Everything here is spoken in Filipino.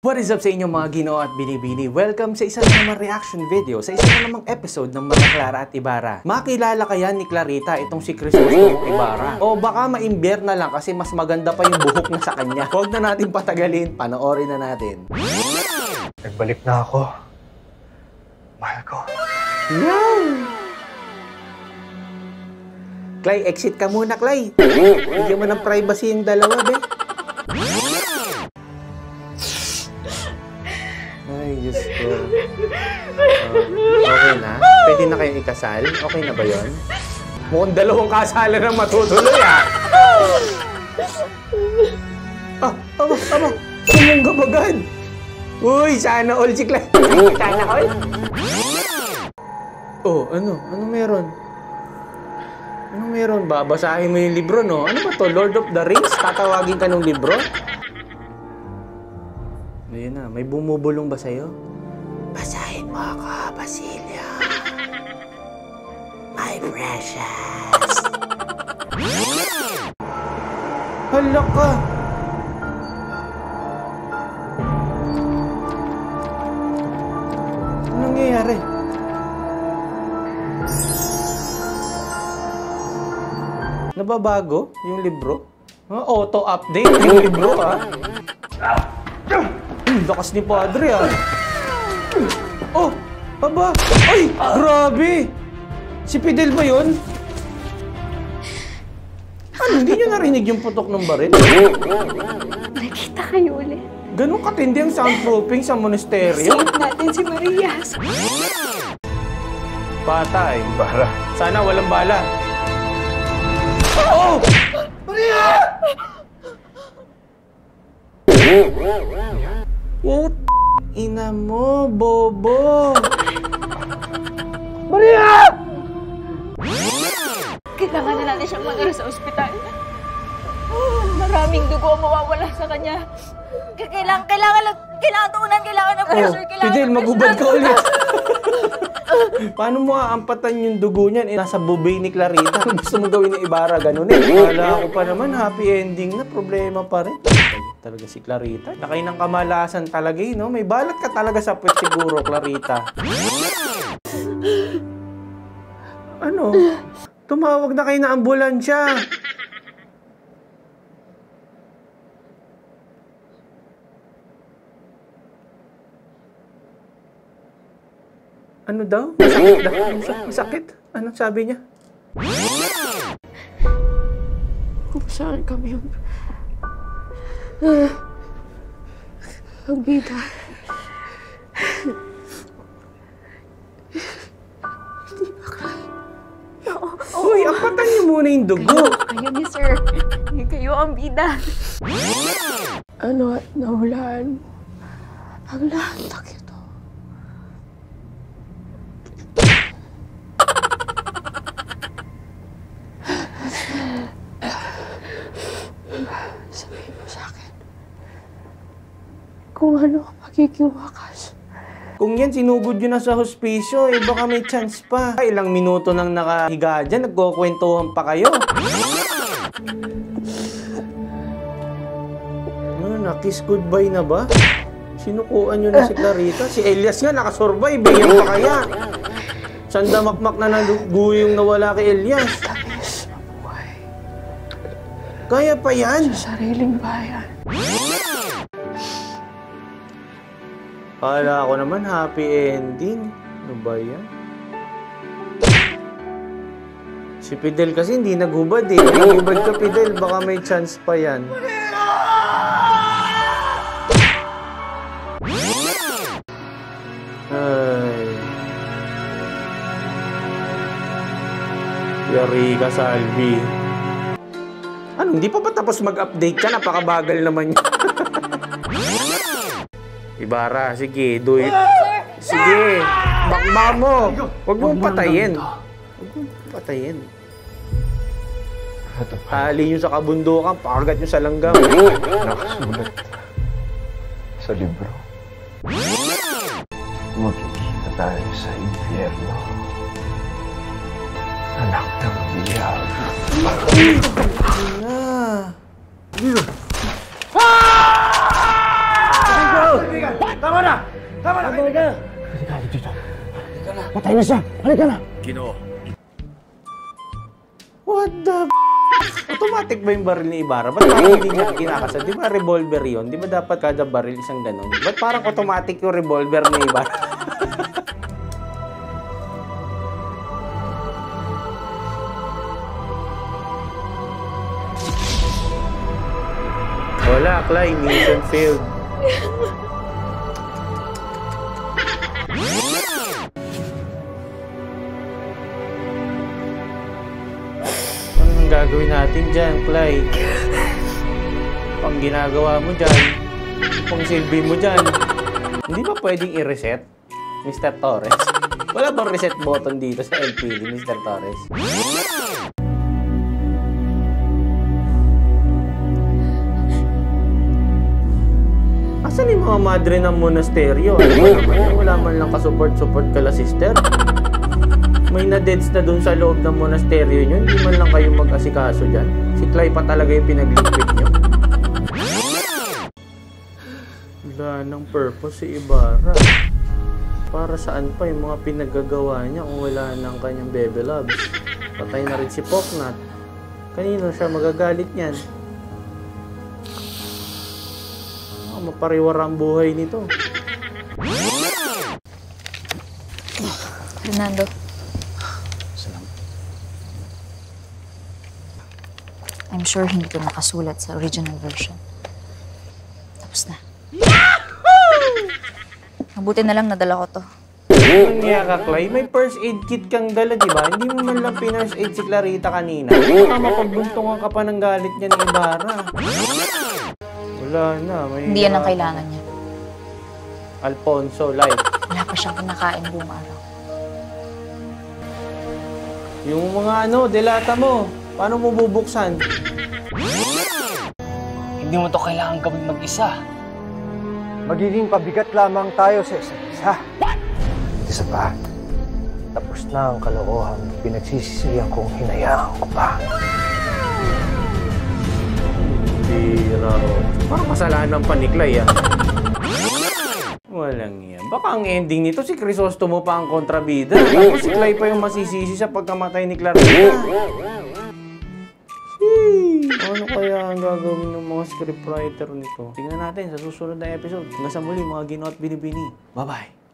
What is up sa inyo mga Ginoo at Binibini? Welcome sa isa na namang reaction video, sa isa na namang episode ng Maria Clara at Ibarra. Makilala kaya ni Clarita itong si Crisostomo Ibarra? O baka maimbier na lang kasi mas maganda pa yung buhok na sa kanya. Huwag na natin patagalin, panoorin na natin. Nagbalik na ako. Mahal ko. Wow! Clay, exit ka muna, Clay. Bigyan mo ng privacy yung dalawa, be. Ay, Diyos ko. Okay na? Pwede na kayong ikasal? Okay na ba yun? Mukhang dalawang kasalan na matutuloy, ah! Aba! Sumungga bagad! Uy, sana all si Clay! Sana all? Oh, ano? Anong meron? Anong meron? Babasahin mo yung libro, no? Ano ba to? Lord of the Rings? Tatawagin ka ng libro? Ayun na, may bumubulong ba sa'yo? Basahin mo ako, Basilia. My precious. Hala ka! Anong nangyayari? Nababago yung libro? Auto-update yung libro, ah. Lakas ni Padre, ah. Oh! Aba! Ay! Grabe! Si Fidel ba yun? Ano? Hindi nyo narinig yung putok ng baril? Nakita kayo ulit. Ganun katindi ang soundproofing sa monasteryo? Save natin si Maria. Patay. Ibarra. Sana walang bala. Oh! Maria! Oh, ina mo, bobo! Maria! Kailangan na natin siyang madala sa ospital. Maraming dugo ang mawawala sa kanya. Kailangan tuunan, kailangan ng pressure, Fidel, magubad ka ulit. Paano mo aampatan yung dugo niyan? Nasa bubay ni Clarita. Gusto mo gawin ni Ibarra, ganun eh. Wala ko pa naman, happy ending na, problema pa rin. Talaga si Clarita. Nakay ng kamalasan talaga eh, no? May balat ka talaga sa puwet siguro, Clarita. Ano? Tumawag na kayo na ambulansya. Ano daw? Masakit daw? Masakit? Anong sabi niya? Kung saan kami yung... ang bida. Hindi ba kaya? Uy, apatan niyo muna yung dugo. Kayo ni sir. Kayo ang bida. Ano at nahulaan? Ang lahat ito. Sabihin mo sa akin kung ano ang magiging wakas. Kung yan, sinugod yun na sa hospisyo, eh baka may chance pa. Ilang minuto nang nakahiga dyan, nagkukwentuhan pa kayo. Ano, na-kiss goodbye na ba? Sinukuan nyo na si Clarita? Si Elias nga, nakasurvive. Yan pa kaya? Sandamakmak na nadugo yung nawala kay Elias. Tamis mabuhay. Kaya pa yan? Sa sariling bayan. Kala ko naman happy ending. Ano ba yan? Si Fidel kasi hindi naghubad eh. Naghubad ka, Fidel. Baka may chance pa yan. Ay. Yari ka, Salvi. Ano, hindi pa ba tapos mag-update ka? Napakabagal naman yun. Ibarra, sige, do it. Sige, bakba mo. Huwag mong patayin. Huwag mong patayin. Hali nyo sa kabundukan, pakagat nyo sa langgam. Nakasulat sa libro. Magkikita tayo sa impyerno. Anak ng biyag. Ah! Tama na! Tama na! Halika dito. Patay na siya! Halika na! What the Automatic ba yung baril ni Ibarra? Ba't parang hindi niya kinakasal? Di ba revolver yun? Di ba dapat kada baril isang ganun? Ba't parang automatic yung revolver ni Ibarra? Wala, Clay. Mission failed. Anong gagawin natin dyan, Clay? Pang ginagawa mo dyan, pang silbi mo dyan, hindi ba pwedeng i-reset, Mr. Torres? Wala bang reset button dito sa LPD, Mr. Torres? Asan yung mga madre ng monasteryo? Wala man lang ka-support kala sister. May na-deads na dun sa loob ng monasteryo nyo. Hindi man lang kayo mag-asikaso dyan. Si Clay pa talaga yung pinag-liquid nyo. Wala nang purpose si Ibarra. Para saan pa yung mga pinagagawa niya kung wala nang kanyang bebe loves? Patay na rin si Poknat. Kanino siya magagalit niyan? Mapariwara ang buhay nito. Fernando. Salamat. I'm sure hindi ko nakasulat sa original version. Tapos na. Mabuti na lang nadala ko to. Anong niya ka, Clay? May first aid kit kang dala, di ba? Hindi mo man lang pinfirst aid si Clarita kanina. Baka mapagbuntungan ka pa ng galit niya ni Ibarra. Wala na. Hindi yan ang kailangan niya. Alfonso, life. Wala pa siyang kinakain buong araw. Yung mga delata mo. Paano mo bubuksan? Hindi mo to kailangan gawin mag-isa. Magiging pabigat lamang tayo sa isa't isa. Isa pa, tapos na ang kalokohan pinagsisisihan kong hinayaan ko pa. Bira. Parang kasalanan pa ni Clay, ah. Walang yan. Baka ang ending nito, si Crisostomo pa ang kontrabida. Tapos si Clay pa yung masisisi sa pagkamatay ni Clarita. Ano kaya ang gagawin ng mga scriptwriter nito? Tingnan natin sa susunod na episode. Hanggang sa muli, mga Gino at Binibini. Bye-bye!